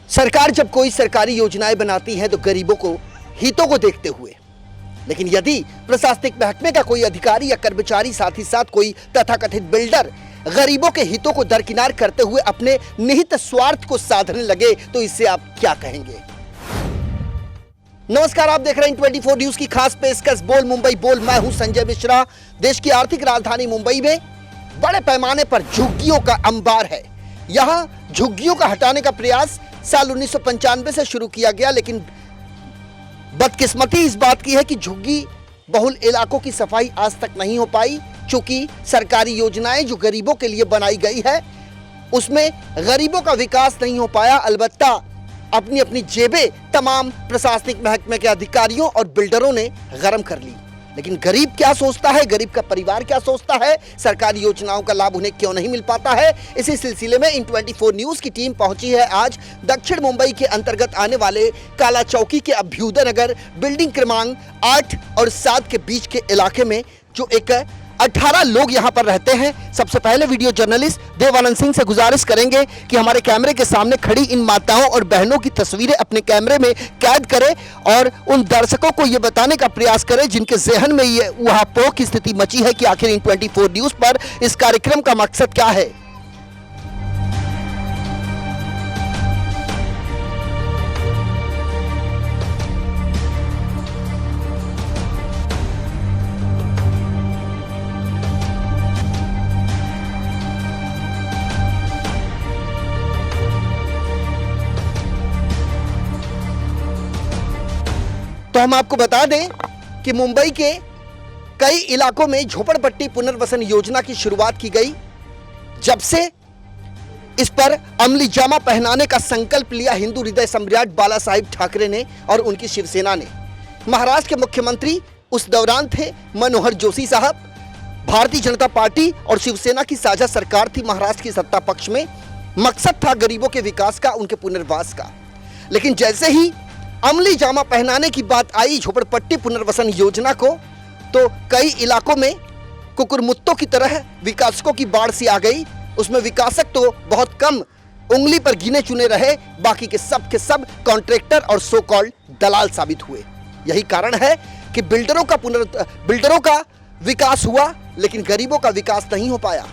सरकार जब कोई सरकारी योजनाएं बनाती है तो गरीबों को हितों को देखते हुए, लेकिन यदि प्रशासनिक महकमे का कोई अधिकारी या कर्मचारी, साथ ही साथ कोई तथाकथित बिल्डर गरीबों के हितों को दरकिनार करते हुए अपने निहित स्वार्थ को साधने लगे तो इससे आप क्या कहेंगे। नमस्कार, आप देख रहे हैं 24 न्यूज की खास पेशकश बोल मुंबई बोल। मैं हूं संजय मिश्रा। देश की आर्थिक राजधानी मुंबई में बड़े पैमाने पर झुग्गियों का अंबार है। यहां झुग्गियों का हटाने का प्रयास साल 1995 से शुरू किया गया, लेकिन बदकिस्मती इस बात की है कि झुग्गी बहुल इलाकों की सफाई आज तक नहीं हो पाई, चूंकि सरकारी योजनाएं जो गरीबों के लिए बनाई गई है उसमें गरीबों का विकास नहीं हो पाया। अलबत्ता अपनी अपनी जेबें तमाम प्रशासनिक महकमे के अधिकारियों और बिल्डरों ने गरम कर ली। लेकिन गरीब क्या सोचता है, गरीब का परिवार क्या सोचता है, सरकारी योजनाओं का लाभ उन्हें क्यों नहीं मिल पाता है, इसी सिलसिले में इन 24 न्यूज की टीम पहुंची है आज दक्षिण मुंबई के अंतर्गत आने वाले काला चौकी के अभ्युदय नगर बिल्डिंग क्रमांक 8 और 7 के बीच के इलाके में, जो एक 18 लोग यहां पर रहते हैं। सबसे पहले वीडियो जर्नलिस्ट देवानंद सिंह से गुजारिश करेंगे कि हमारे कैमरे के सामने खड़ी इन माताओं और बहनों की तस्वीरें अपने कैमरे में कैद करें और उन दर्शकों को यह बताने का प्रयास करें जिनके जहन में ये ऊहापोह की स्थिति मची है कि आखिर इन 24 न्यूज पर इस कार्यक्रम का मकसद क्या है। तो हम आपको बता दें कि मुंबई के कई इलाकों में झोपड़पट्टी पुनर्वसन योजना की शुरुआत की गई। जब से इस पर अमली जामा पहनाने का संकल्प लिया हिंदू हृदय सम्राट बाला साहिब ठाकरे ने और उनकी शिवसेना ने। महाराष्ट्र के मुख्यमंत्री उस दौरान थे मनोहर जोशी साहब। भारतीय जनता पार्टी और शिवसेना की साझा सरकार थी महाराष्ट्र की सत्ता पक्ष में। मकसद था गरीबों के विकास का, उनके पुनर्वास का। लेकिन जैसे ही अमली जामा पहनाने की बात आई झोपड़पट्टी पुनर्वसन योजना को, तो कई इलाकों में कुकुरमुत्तों की तरह विकासकों की बाढ़ सी आ गई। उसमें विकासक तो बहुत कम, उंगली पर गिने चुने रहे, बाकी के सब कॉन्ट्रैक्टर और सो कॉल्ड दलाल साबित हुए। यही कारण है कि बिल्डरों का विकास हुआ लेकिन गरीबों का विकास नहीं हो पाया।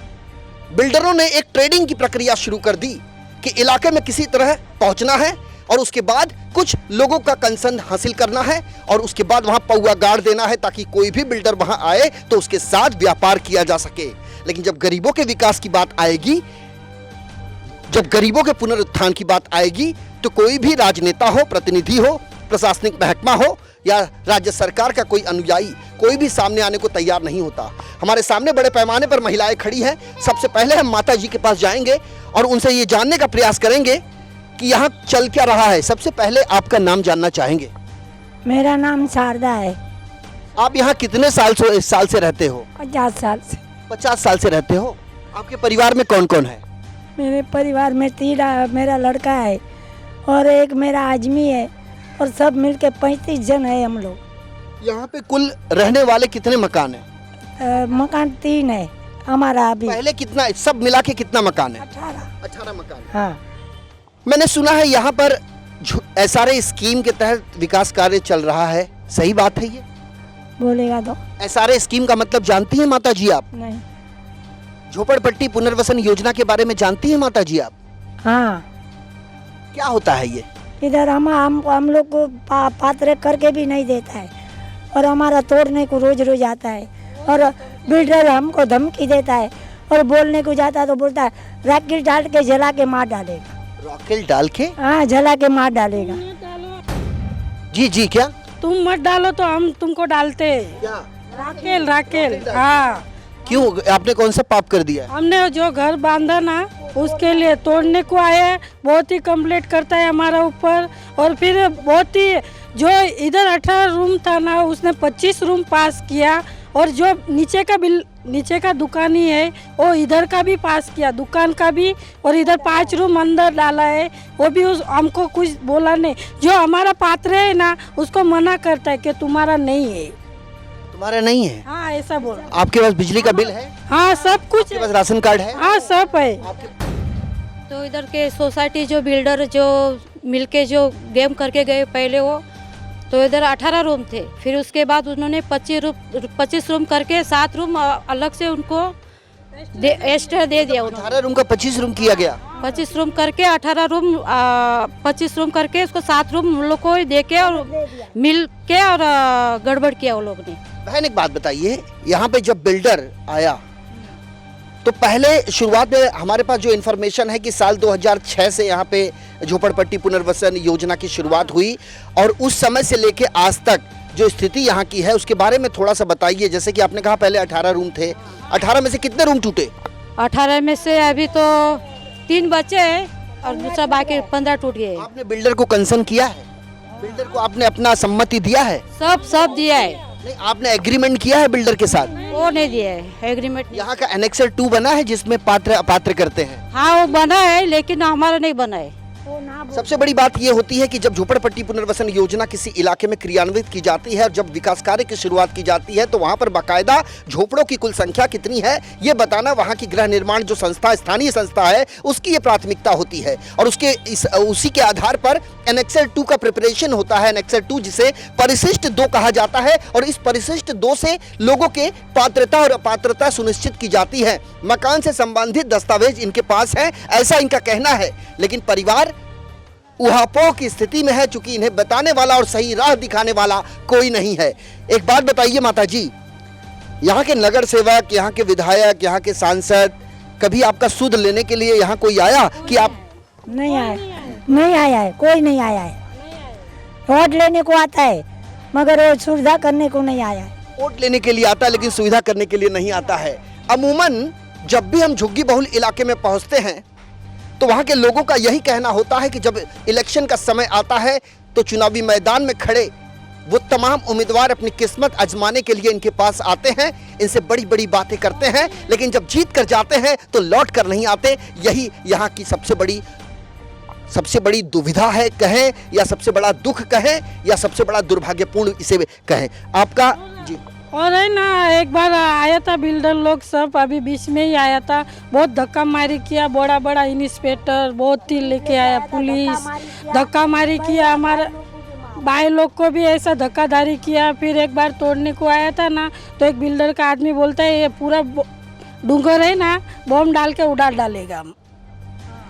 बिल्डरों ने एक ट्रेडिंग की प्रक्रिया शुरू कर दी कि इलाके में किसी तरह पहुंचना है और उसके बाद कुछ लोगों का कंसर्न हासिल करना है और उसके बाद वहां पौआ गाड़ देना है ताकि कोई भी बिल्डर वहां आए तो उसके साथ व्यापार किया जा सके। लेकिन जब गरीबों के विकास की बात आएगी, जब गरीबों के पुनरुत्थान की बात आएगी, तो कोई भी राजनेता हो, प्रतिनिधि हो, प्रशासनिक महकमा हो या राज्य सरकार का कोई अनुयायी, कोई भी सामने आने को तैयार नहीं होता। हमारे सामने बड़े पैमाने पर महिलाएं खड़ी हैं। सबसे पहले हम माता जी के पास जाएंगे और उनसे ये जानने का प्रयास करेंगे कि यहाँ चल क्या रहा है। सबसे पहले आपका नाम जानना चाहेंगे। मेरा नाम शारदा है। आप यहाँ कितने साल से रहते हो? 50 साल से। 50 साल से रहते हो। आपके परिवार में कौन कौन है? मेरे परिवार में 3 मेरा लड़का है और एक मेरा आदमी है और सब मिलके 35 जन है हम लोग। यहाँ पे कुल रहने वाले कितने मकान है? मकान 3 है हमारा। अभी पहले कितना, सब मिला के कितना मकान है? 18 मकान। हाँ। मैंने सुना है यहाँ पर SRA स्कीम के तहत विकास कार्य चल रहा है, सही बात है ये? बोलेगा तो। SRA स्कीम का मतलब जानती हैं माता जी आप? नहीं। झोपड़पट्टी पुनर्वसन योजना के बारे में जानती हैं माता जी आप? हाँ। क्या होता है ये? इधर हम लोग को पात्र करके भी नहीं देता है और हमारा तोड़ने को रोज रोज आता है और बिल्डर हमको धमकी देता है और बोलने को जाता है तो बोलता है रॉकेट डाल के जला के मार डालेगा। रॉकेट डाल के? हाँ, जला के मार डालेगा। जी क्या? तुम मत डालो तो हम तुमको डालते। क्या? राकेल। हाँ। क्यों, आपने कौन सा पाप कर दिया? हमने जो घर बांधा ना उसके लिए तोड़ने को आए, बहुत ही कंप्लेंट करता है हमारा ऊपर। और फिर बहुत ही जो इधर 18 रूम था ना उसने 25 रूम पास किया और जो नीचे का दुकान ही है वो इधर का भी पास किया, दुकान का भी, और इधर 5 रूम अंदर डाला है, वो भी हमको कुछ बोला नहीं। जो हमारा पात्र है ना उसको मना करता है कि तुम्हारा नहीं है। तुम्हारा नहीं है? हाँ, ऐसा बोल। आपके पास बिजली का बिल है? हाँ, सब कुछ। आपके पास राशन कार्ड है? हाँ, सब है। तो इधर के सोसाइटी जो बिल्डर जो मिलके जो गेम करके गए पहले वो, तो इधर 18 रूम थे। फिर उसके बाद उन्होंने 25 रूम करके 7 रूम अलग से उनको एक्स्ट्रा दे दिया उन्होंने। 18 रूम का 25 रूम किया गया। 25 रूम करके 18 रूम 25 रूम करके उसको 7 रूम उन लोग को दे के और मिल के और गड़बड़ किया वो लोग ने। बहन एक बात बताइए, यहाँ पे जब बिल्डर आया तो पहले शुरुआत में हमारे पास जो इन्फॉर्मेशन है कि साल 2006 से यहाँ पे झोपड़पट्टी पुनर्वसन योजना की शुरुआत हुई और उस समय से लेके आज तक जो स्थिति यहाँ की है उसके बारे में थोड़ा सा बताइए। जैसे कि आपने कहा पहले 18 रूम थे, 18 में से कितने रूम टूटे? 18 में से अभी तो 3 बचे हैं और दूसरा बाकी 15 टूट गए। आपने बिल्डर को कंसर्न किया है? बिल्डर को आपने अपना सम्मति दिया है? सब दिया है। नहीं, आपने एग्रीमेंट किया है बिल्डर के साथ? वो नहीं दिया है एग्रीमेंट। यहाँ का एनेक्सर 2 बना है जिसमें पात्र अपात्र करते हैं? हाँ वो बना है लेकिन हमारा नहीं बना है। सबसे बड़ी बात यह होती है कि जब झोपड़पट्टी पुनर्वसन योजना किसी इलाके में क्रियान्वित की जाती है और जब विकास कार्य की शुरुआत की जाती है तो वहां पर बाकायदा झोपड़ों की कुल संख्या कितनी है ये बताना वहां की गृह निर्माण जो संस्था, स्थानीय संस्था है, उसकी ये प्राथमिकता होती है और उसी के आधार पर एनेक्सर 2 का प्रिपरेशन होता है। एनेक्सर 2 जिसे परिशिष्ट 2 कहा जाता है और इस परिशिष्ट 2 से लोगों के पात्रता और अपात्रता सुनिश्चित की जाती है। मकान से संबंधित दस्तावेज इनके पास है, ऐसा इनका कहना है, लेकिन परिवार उहापोह की स्थिति में है चूंकि इन्हें बताने वाला और सही राह दिखाने वाला कोई नहीं है। एक बात बताइए माता जी, यहाँ के नगर सेवक, यहाँ के विधायक, यहाँ के सांसद कभी आपका सुध लेने के लिए यहाँ कोई आया कि आप? नहीं आया है, कोई नहीं आया है। वोट लेने को आता है मगर वो सुविधा करने को नहीं आया है। वोट लेने के लिए आता है लेकिन सुविधा करने के लिए नहीं आता है। अमूमन जब भी हम झुग्गी बहुल इलाके में पहुंचते हैं तो वहां के लोगों का यही कहना होता है कि जब इलेक्शन का समय आता है तो चुनावी मैदान में खड़े वो तमाम उम्मीदवार अपनी किस्मत आजमाने के लिए इनके पास आते हैं, इनसे बड़ी बड़ी बातें करते हैं, लेकिन जब जीत कर जाते हैं तो लौट कर नहीं आते। यही यहाँ की सबसे बड़ी दुविधा है कहें, या सबसे बड़ा दुख कहें, या सबसे बड़ा दुर्भाग्यपूर्ण इसे कहें। आपका जी। और है ना, एक बार आया था बिल्डर लोग सब, अभी बीच में ही आया था, बहुत धक्का मारी किया, बड़ा बड़ा इंस्पेक्टर बहुत ही लेके आया, पुलिस धक्का मारी किया, हमारे भाई लोग को भी ऐसा धक्काधारी किया। फिर एक बार तोड़ने को आया था ना तो एक बिल्डर का आदमी बोलता है ये पूरा डूंगर है ना, बम डाल के उड़ा डालेगा।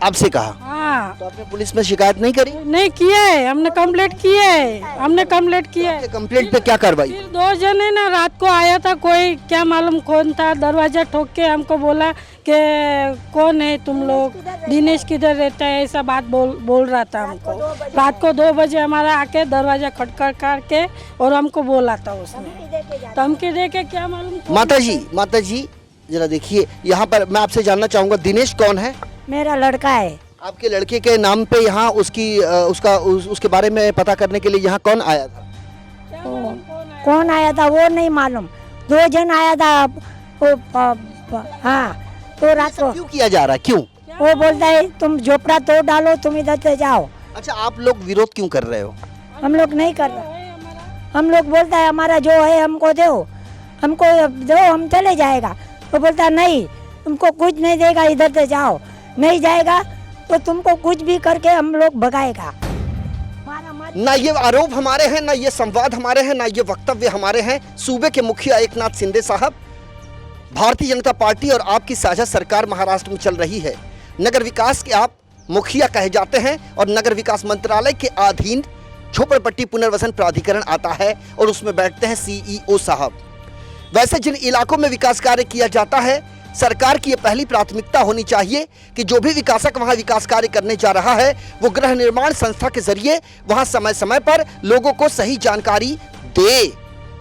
आपसे कहा? हाँ। तो आपने पुलिस में शिकायत नहीं करी? नहीं किया है, हमने कंप्लेंट किया है। कंप्लेंट पे क्या कार्रवाई? फिर 2 जने ना रात को आया था, कोई क्या मालूम कौन था, दरवाजा ठोक के हमको बोला कि कौन है तुम लोग, दिनेश किधर रहता है, ऐसा बात बोल रहा था हमको। रात को 2 बजे हमारा आके दरवाजा खटखटा के और हमको बोला था उसने, धमकी दे के क्या मालूम। माता जी जरा देखिए, यहाँ पर मैं आपसे जानना चाहूँगा, दिनेश कौन है? मेरा लड़का है। आपके लड़के के नाम पे यहाँ उसके बारे में पता करने के लिए यहाँ कौन आया था? कौन आया था वो नहीं मालूम, 2 जन आया था हाँ। तो रात को क्यों किया जा रहा है, क्यों? वो बोलता है तुम झोपड़ा तोड़ डालो, तुम इधर से जाओ। अच्छा, आप लोग विरोध क्यों कर रहे हो? हम लोग नहीं कर रहे, हम लोग बोलता है हमारा जो है हमको दो, हम चले जाएगा। वो बोलता नहीं, तुमको कुछ नहीं देगा, इधर से जाओ, नहीं जाएगा तो तुमको कुछ भी करके हम लोग भगाएगा। ना ये आरोप हमारे हैं, ना ये संवाद हमारे हैं, ना ये वक्तव्य हमारे हैं। सूबे के मुखिया एकनाथ शिंदे साहब, भारतीय जनता पार्टी और आपकी साझा सरकार महाराष्ट्र में चल रही है। नगर विकास के आप मुखिया कहे जाते हैं और नगर विकास मंत्रालय के अधीन झोपड़पट्टी पुनर्वसन प्राधिकरण आता है और उसमें बैठते हैं CEO साहब। वैसे जिन इलाकों में विकास कार्य किया जाता है, सरकार की ये पहली प्राथमिकता होनी चाहिए कि जो भी विकासक वहां विकास कार्य करने जा रहा है वो गृह निर्माण संस्था के जरिए वहां समय समय पर लोगों को सही जानकारी दे।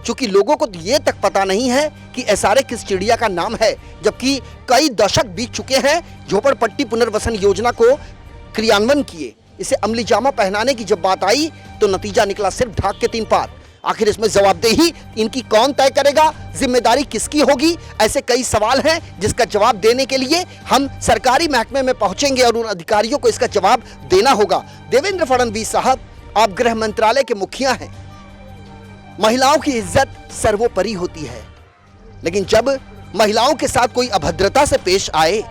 चूंकि लोगों को ये तक पता नहीं है कि SRA किस चिड़िया का नाम है, जबकि कई दशक बीत चुके हैं झोपड़पट्टी पुनर्वसन योजना को क्रियान्वयन किए। इसे अमली जामा पहनाने की जब बात आई तो नतीजा निकला सिर्फ ढाक के 3 पार। आखिर इसमें जवाबदेही इनकी कौन तय करेगा, जिम्मेदारी किसकी होगी? ऐसे कई सवाल हैं जिसका जवाब देने के लिए हम सरकारी महकमे में पहुंचेंगे और उन अधिकारियों को इसका जवाब देना होगा। देवेंद्र फडणवीस साहब, आप गृह मंत्रालय के मुखिया हैं, महिलाओं की इज्जत सर्वोपरि होती है, लेकिन जब महिलाओं के साथ कोई अभद्रता से पेश आए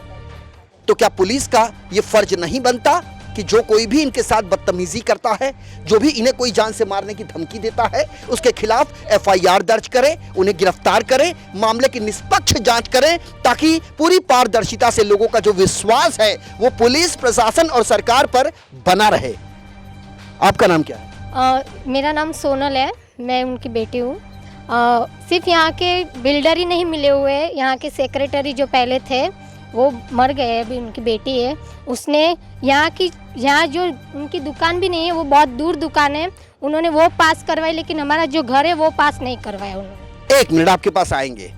तो क्या पुलिस का ये फर्ज नहीं बनता कि जो कोई भी इनके साथ बदतमीजी करता है, जो भी इन्हें कोई जान से मारने की धमकी देता है, उसके खिलाफ एफआईआर दर्ज करें, उन्हें गिरफ्तार करें, मामले की निष्पक्ष जांच करें, ताकि पूरी पारदर्शिता से लोगों का जो विश्वास है वो पुलिस प्रशासन और सरकार पर बना रहे। आपका नाम क्या है? मेरा नाम सोनल है, मैं उनकी बेटी हूँ। सिर्फ यहाँ के बिल्डर ही नहीं मिले हुए, यहाँ के सेक्रेटरी जो पहले थे वो मर गए, अभी उनकी बेटी है, उसने यहाँ जो उनकी दुकान भी नहीं है, वो बहुत दूर दुकान है, उन्होंने वो पास करवाई, लेकिन हमारा जो घर है वो पास नहीं करवाया उन्होंने। 1 मिनट आपके पास आएंगे।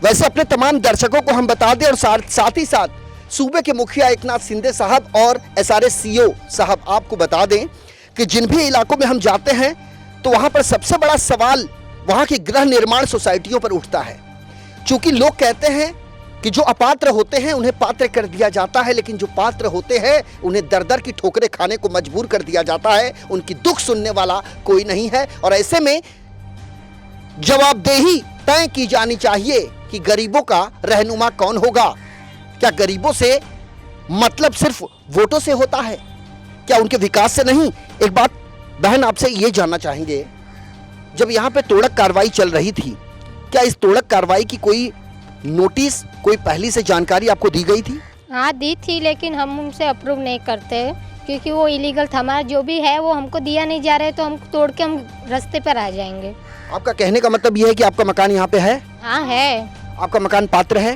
वैसे अपने तमाम दर्शकों को हम बता दें और साथ ही साथ सूबे के मुखिया एकनाथ शिंदे साहब और एसआरएस सीओ साहब आपको बता दें कि जिन भी इलाकों में हम जाते हैं तो वहां पर सबसे बड़ा सवाल वहां की गृह निर्माण सोसाइटियों पर उठता है। क्योंकि लोग कहते हैं कि जो अपात्र होते हैं उन्हें पात्र कर दिया जाता है, लेकिन जो पात्र होते हैं उन्हें दर दर की ठोकरें खाने को मजबूर कर दिया जाता है, उनकी दुख सुनने वाला कोई नहीं है। और ऐसे में जवाबदेही तय की जानी चाहिए कि गरीबों का रहनुमा कौन होगा। क्या गरीबों से मतलब सिर्फ वोटों से होता है? क्या उनके विकास से नहीं? एक बात बहन आपसे ये जानना चाहेंगे, जब यहाँ पे तोड़क कार्रवाई चल रही थी, क्या इस तोड़क कार्रवाई की कोई नोटिस, कोई पहले से जानकारी आपको दी गई थी? हाँ दी थी, लेकिन हम उनसे अप्रूव नहीं करते क्योंकि वो इलीगल था। हमारा जो भी है वो हमको दिया नहीं जा रहा है, तो हम तोड़ के हम रास्ते पर आ जाएंगे। आपका कहने का मतलब ये है कि आपका मकान यहाँ पे है? हाँ है। आपका मकान पात्र है?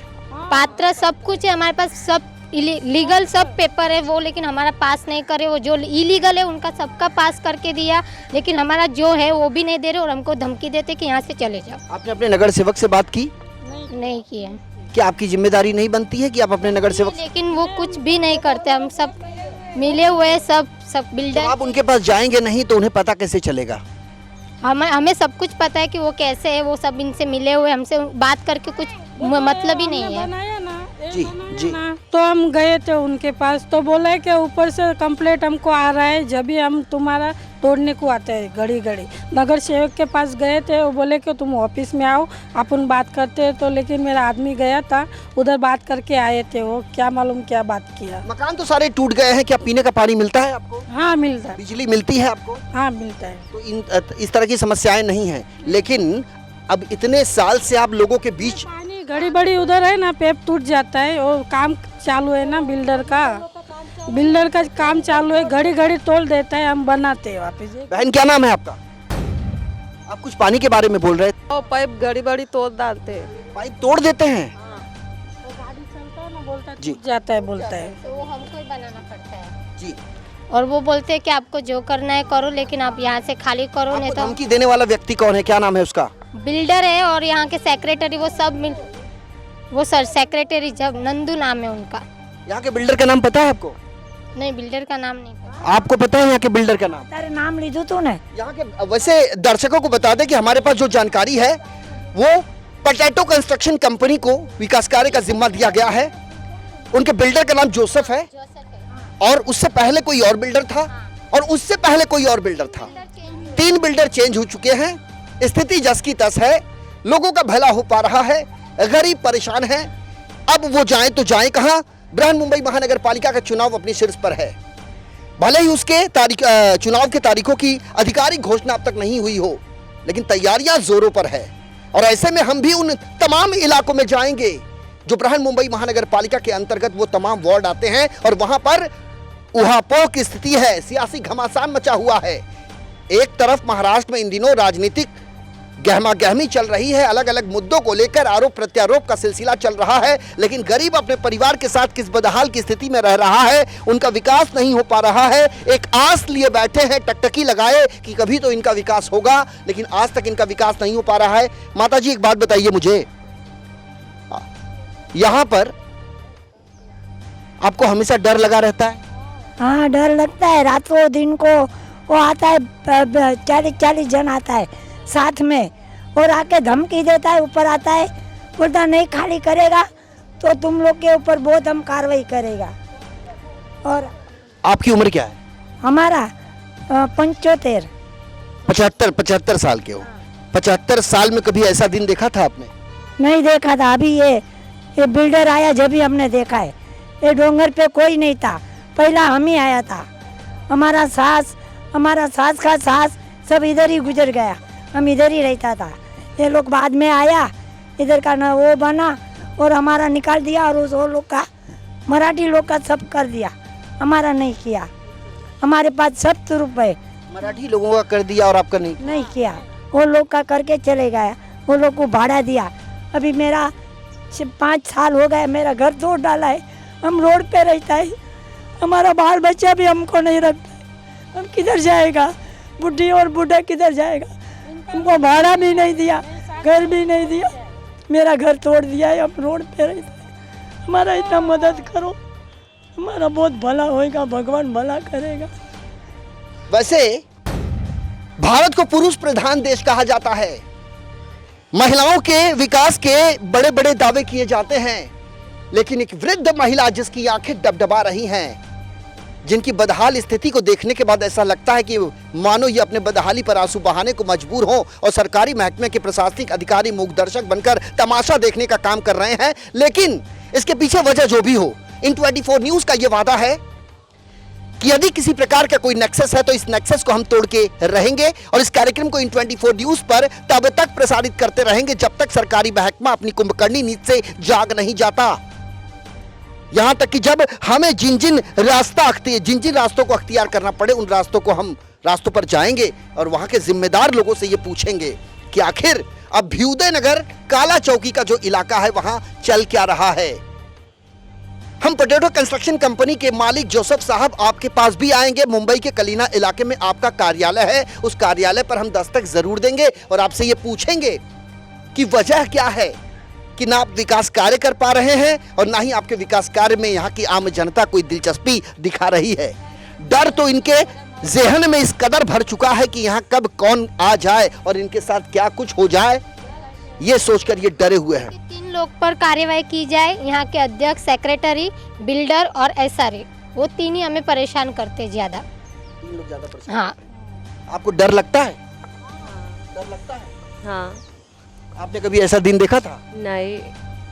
पात्र सब कुछ है हमारे पास, सब लीगल सब पेपर है वो, लेकिन हमारा पास नहीं करे। वो जो इलीगल है उनका सबका पास करके दिया, लेकिन हमारा जो है वो भी नहीं दे रहे और हमको धमकी देते कि यहाँ से चले जाओ। आपने अपने नगर सेवक से बात की? नहीं किया। क्या आपकी जिम्मेदारी नहीं बनती है कि आप अपने नगर सेवक? लेकिन वो कुछ भी नहीं करते, हम सब मिले हुए हैं, सब बिल्डर। आप उनके पास जाएंगे नहीं तो उन्हें पता कैसे चलेगा? हमें सब कुछ पता है कि वो कैसे है, वो सब इनसे मिले हुए, हमसे बात करके कुछ मतलब ही नहीं है। बनाया ना, जी जी। तो हम गए थे उनके पास, तो बोला है कि ऊपर से कंप्लेंट हमको आ रहा है, जब भी हम तुम्हारा तोड़ने को आते हैं घड़ी घड़ी। नगर सेवक के पास गए थे, वो बोले कि तुम ऑफिस में आओ, अपन बात करते हैं। तो लेकिन मेरा आदमी गया था उधर, बात करके आए थे, वो क्या मालूम क्या बात किया। मकान तो सारे टूट गए हैं, क्या पीने का पानी मिलता है आपको? हाँ मिलता है। बिजली मिलती है आपको? हाँ मिलता है। तो इस तरह की समस्याएं नहीं है, लेकिन अब इतने साल से आप लोगों के बीच पानी घड़ी बड़ी उधर है ना, पेप टूट जाता है, और काम चालू है ना बिल्डर का काम चालू है, घड़ी घड़ी तोड़ देता है, हम बनाते हैं वापस। बहन क्या नाम है आपका? आप कुछ पानी के बारे में बोल रहे थे। और पाइप घड़ी बड़ी तोड़ डालते हैं। पाइप तोड़ देते हैं? गाड़ी चलता है ना, बोलता है जी। टूट जाता है, बोलता है। तो वो हमको ही बनाना पड़ता है जी। और वो बोलते हैं कि आपको जो करना है करो, लेकिन आप यहाँ से खाली करो, नहीं आपको तो। धमकी देने वाला व्यक्ति कौन है, क्या नाम है उसका? बिल्डर है और यहाँ के सेक्रेटरी, वो सब मिल, वो सर सेक्रेटरी जब नंदू नाम है उनका। यहाँ के बिल्डर का नाम पता है आपको? नहीं, बिल्डर का नाम नहीं पता। आपको पता है यहाँ के बिल्डर का नाम? तारे नाम ली दो तूने। यहाँ के वैसे दर्शकों को बता दें कि हमारे पास जो जानकारी है वो पोटैटो कंस्ट्रक्शन कंपनी को विकास कार्य का जिम्मा दिया गया है। उनके बिल्डर का नाम जोसेफ है, और उससे पहले कोई और बिल्डर था, और उससे पहले कोई और बिल्डर था। 3 बिल्डर चेंज हो चुके हैं। स्थिति जस की तस है, लोगों का भला हो पा रहा है, गरीब परेशान है। अब वो जाएं तो जाएं कहां? बृहन मुंबई महानगर पालिका का चुनाव अपने शीर्ष पर है। भले ही उसके चुनाव के तारीखों की आधिकारिक घोषणा अब तक नहीं हुई हो, लेकिन तैयारियां जोरों पर है। और ऐसे में हम भी उन तमाम इलाकों में जाएंगे जो बृहन मुंबई महानगर पालिका के अंतर्गत वो तमाम वार्ड आते हैं, और वहां पर उहापोह की स्थिति है, सियासी घमासान मचा हुआ है। एक तरफ महाराष्ट्र में इन दिनों राजनीतिक गहमा गहमी चल रही है, अलग अलग मुद्दों को लेकर आरोप प्रत्यारोप का सिलसिला चल रहा है, लेकिन गरीब अपने परिवार के साथ किस बदहाल की स्थिति में रह रहा है, उनका विकास नहीं हो पा रहा है। एक आस लिए बैठे हैं, टकटकी लगाए कि कभी तो इनका विकास होगा, लेकिन आज तक इनका विकास नहीं हो पा रहा है। माता जी एक बात बताइए मुझे, यहाँ पर आपको हमेशा डर लगा रहता है? हाँ डर लगता है, रात को दिन को वो आता है, 40 जन आता है साथ में, और आके धमकी देता है, ऊपर आता है, बोलता नहीं खाली करेगा तो तुम लोग के ऊपर बहुत हम कार्रवाई करेगा। और आपकी उम्र क्या है? हमारा 75 75 साल के हो। 75 साल में कभी ऐसा दिन देखा था आपने? नहीं देखा था। अभी ये बिल्डर आया जब भी हमने देखा है। ये डोंगर पे कोई नहीं था, पहला हम ही आया था, हमारा सास का सास सब इधर ही गुजर गया, हम इधर ही रहता था। ये लोग बाद में आया, इधर का ना वो बना और हमारा निकाल दिया, और उस वो लोग का मराठी लोग का सब कर दिया, हमारा नहीं किया। हमारे पास सब रुपए मराठी लोगों का कर दिया और आपका नहीं? नहीं किया, वो लोग का करके चले गया, वो लोग को भाड़ा दिया। अभी मेरा 5 साल हो गए, मेरा घर तोड़ डाला है, हम रोड पे रहता है, हमारा बाल बच्चा भी हमको नहीं रखता है, हम किधर जाएगा? बुढ़ी और बूढ़ा किधर जाएगा? हमको भाड़ा भी नहीं दिया, घर भी नहीं दिया, मेरा घर तोड़ दिया है, हम रोड पे रहते हैं। हमारा इतना मदद करो, हमारा बहुत भला होएगा, भगवान भला करेगा। वैसे भारत को पुरुष प्रधान देश कहा जाता है, महिलाओं के विकास के बड़े बड़े दावे किए जाते हैं, लेकिन एक वृद्ध महिला जिसकी आंखें डबडबा रही हैं, जिनकी बदहाल स्थिति को देखने के बाद ऐसा लगता है कि मानो ये अपने बदहाली पर आंसू बहाने को मजबूर हो और सरकारी महकमे के प्रशासनिक अधिकारी मूकदर्शक बनकर तमाशा देखने का काम कर रहे हैं। लेकिन इसके पीछे वजह जो भी हो, इन 24 न्यूज का यह वादा है कि यदि किसी प्रकार का कोई नेक्सस है तो इस नेक्सस को हम तोड़ के रहेंगे और इस कार्यक्रम को इन 24 न्यूज पर तब तक प्रसारित करते रहेंगे जब तक सरकारी महकमा अपनी कुंभकर्णी नींद से जाग नहीं जाता। यहां तक कि जब हमें जिन जिन रास्तों को अख्तियार करना पड़े, उन रास्तों पर जाएंगे और वहां के जिम्मेदार लोगों से ये पूछेंगे कि आखिर अब अभ्युदय नगर काला चौकी का जो इलाका है वहां चल क्या रहा है। हम पोटैटो कंस्ट्रक्शन कंपनी के मालिक जोसेफ साहब आपके पास भी आएंगे। मुंबई के कलीना इलाके में आपका कार्यालय है, उस कार्यालय पर हम दस्तक जरूर देंगे और आपसे ये पूछेंगे कि वजह क्या है कि ना आप विकास कार्य कर पा रहे हैं और ना ही आपके विकास कार्य में यहाँ की आम जनता कोई दिलचस्पी दिखा रही है। डर तो इनके जेहन में इस कदर भर चुका है कि यहाँ कब कौन आ जाए और इनके साथ क्या कुछ हो जाए, ये सोचकर ये डरे हुए हैं। 3 लोग पर कार्यवाही की जाए, यहाँ के अध्यक्ष, सेक्रेटरी, बिल्डर और एसआरए, वो 3 ही हमें परेशान करते हैं ज्यादा। 3 लोग ज्यादा परेशान। हाँ। आपको डर लगता है? डर लगता है? हाँ। आपने कभी ऐसा दिन देखा था? नहीं,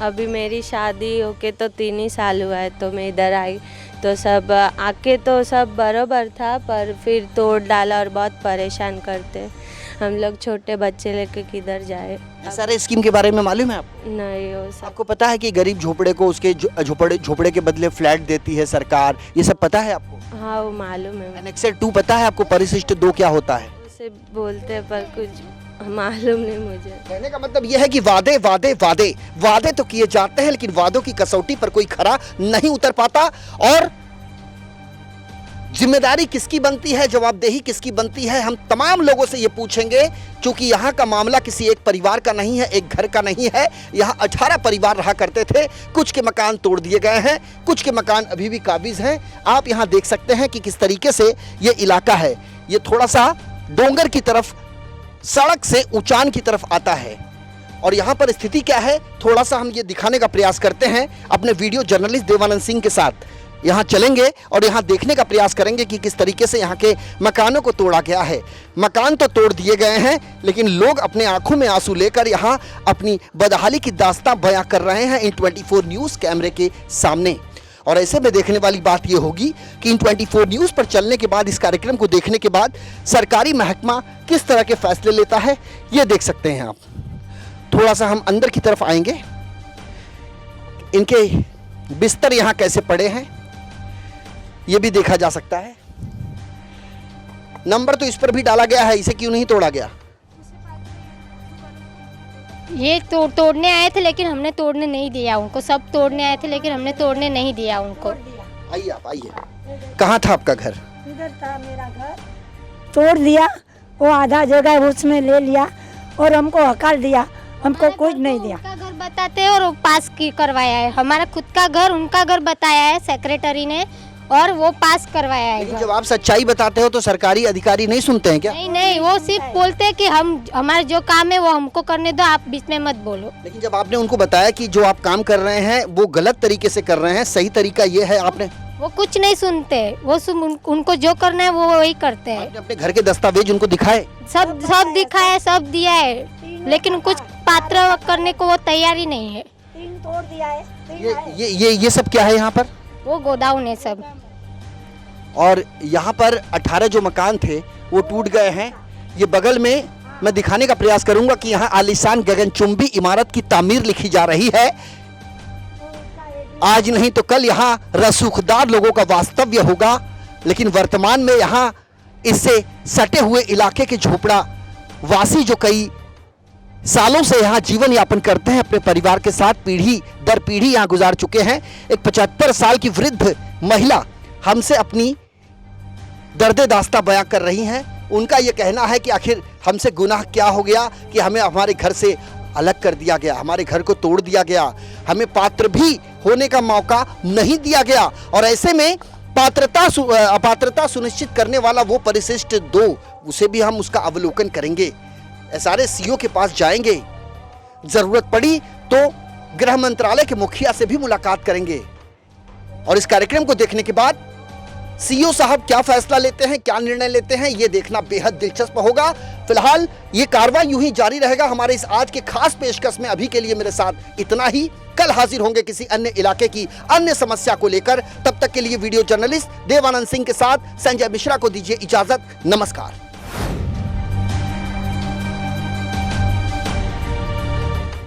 अभी मेरी शादी होके तो 3 ही साल हुआ है, तो मैं इधर आई तो सब आके तो सब बराबर था, पर फिर तोड़ डाला और बहुत परेशान करते। हम लोग छोटे बच्चे लेके किधर जाए। सारे स्कीम के बारे में मालूम है आपको? नहीं, वो सब आपको पता है कि गरीब झोपड़े को उसके झोपड़े के बदले फ्लैट देती है सरकार, ये सब पता है आपको? हाँ, वो मालूम है। एनेक्सर 2 पता है आपको? परिशिष्ट 2 क्या होता है? उसे बोलते पर कुछ मालूम नहीं मुझे। कहने का मतलब यह है कि वादे तो किए जाते हैं, लेकिन वादों की कसौटी पर कोई खरा नहीं उतर पाता। और जिम्मेदारी किसकी बनती है, जवाबदेही किसकी बनती है, हम तमाम लोगों से ये पूछेंगे। क्योंकि यहाँ का मामला किसी एक परिवार का नहीं है, एक घर का नहीं है। यहाँ 18 परिवार रहा करते थे, कुछ के मकान तोड़ दिए गए हैं, कुछ के मकान अभी भी काबिज हैं। आप यहाँ देख सकते हैं कि किस तरीके से ये इलाका है। ये थोड़ा सा डोंगर की तरफ, सड़क से ऊंचान की तरफ आता है। और यहाँ पर स्थिति क्या है, थोड़ा सा हम ये दिखाने का प्रयास करते हैं अपने वीडियो जर्नलिस्ट देवानंद सिंह के साथ। यहाँ चलेंगे और यहाँ देखने का प्रयास करेंगे कि किस तरीके से यहाँ के मकानों को तोड़ा गया है। मकान तो तोड़ दिए गए हैं, लेकिन लोग अपने आंखों में आंसू लेकर यहाँ अपनी बदहाली की दास्तां बयां कर रहे हैं इन 24 न्यूज़ कैमरे के सामने। और ऐसे में देखने वाली बात यह होगी कि इन 24 न्यूज़ पर चलने के बाद, इस कार्यक्रम को देखने के बाद सरकारी महकमा किस तरह के फैसले लेता है, ये देख सकते हैं आप। थोड़ा सा हम अंदर की तरफ आएंगे। इनके बिस्तर यहाँ कैसे पड़े हैं ये भी देखा जा सकता है। नंबर तो इस पर भी डाला गया है, इसे क्यों नहीं तोड़ा गया? ये तोड़ने आए थे, लेकिन हमने तोड़ने नहीं दिया उनको। सब तोड़ने आए थे, लेकिन हमने तोड़ने नहीं दिया उनको। आइए आप, आइए। कहाँ था आपका घर? इधर था मेरा घर, तोड़ दिया। वो आधा जगह उसमें ले लिया और हमको हकाल दिया, हमको कुछ नहीं दिया। उनका घर बताते हैं और वो पास की करवाया है। हमारा खुद का घर उनका घर बताया है सेक्रेटरी ने, और वो पास करवाया है। लेकिन जब आप सच्चाई बताते हो तो सरकारी अधिकारी नहीं सुनते हैं क्या? नहीं, वो सिर्फ बोलते हैं कि हमारा जो काम है वो हमको करने दो, आप बीच में मत बोलो। लेकिन जब आपने उनको बताया कि जो आप काम कर रहे हैं वो गलत तरीके से कर रहे हैं, सही तरीका ये है, आपने वो कुछ नहीं सुनते। वो उनको जो करना है वो वही करते हैं। आपने अपने घर के दस्तावेज उनको दिखाए? सब दिखाया, सब दिया है, लेकिन कुछ पात्र करने को वो तैयार ही नहीं है। 3 तोड़ दिया है। ये सब क्या है यहाँ पर? वो गोदाउन है सब। और यहाँ पर 18 जो मकान थे वो टूट गए हैं। ये बगल में मैं दिखाने का प्रयास करूंगा कि यहाँ आलीशान गगनचुंबी इमारत की तामीर लिखी जा रही है। आज नहीं तो कल यहाँ रसूखदार लोगों का वास्तव्य होगा, लेकिन वर्तमान में यहाँ इससे सटे हुए इलाके के झोपड़ा वासी जो कई सालों से यहाँ जीवन यापन करते हैं अपने परिवार के साथ, पीढ़ी दर पीढ़ी यहाँ गुजार चुके हैं। एक 75 साल की वृद्ध महिला हमसे अपनी दर्द दास्ता बयां कर रही हैं। उनका यह कहना है कि आखिर हमसे गुनाह क्या हो गया कि हमें हमारे घर से अलग कर दिया गया, हमारे घर को तोड़ दिया गया, हमें पात्र भी होने का मौका नहीं दिया गया। और ऐसे में अपात्रता सुनिश्चित करने वाला वो परिशिष्ट 2, उसे भी हम उसका अवलोकन करेंगे। SRA CO के पास जाएंगे, जरूरत पड़ी तो गृह मंत्रालय के मुखिया से भी मुलाकात करेंगे। और इस कार्यक्रम को देखने के बाद CO साहब क्या फैसला लेते हैं, क्या निर्णय लेते हैं, यह देखना बेहद दिलचस्प होगा। फिलहाल ये कार्रवाई यूं ही जारी रहेगा हमारे इस आज के खास पेशकश में। अभी के लिए मेरे साथ इतना ही। कल हाजिर होंगे किसी अन्य इलाके की अन्य समस्या को लेकर। तब तक के लिए वीडियो जर्नलिस्ट देवानंद सिंह के साथ संजय मिश्रा को दीजिए इजाजत। नमस्कार।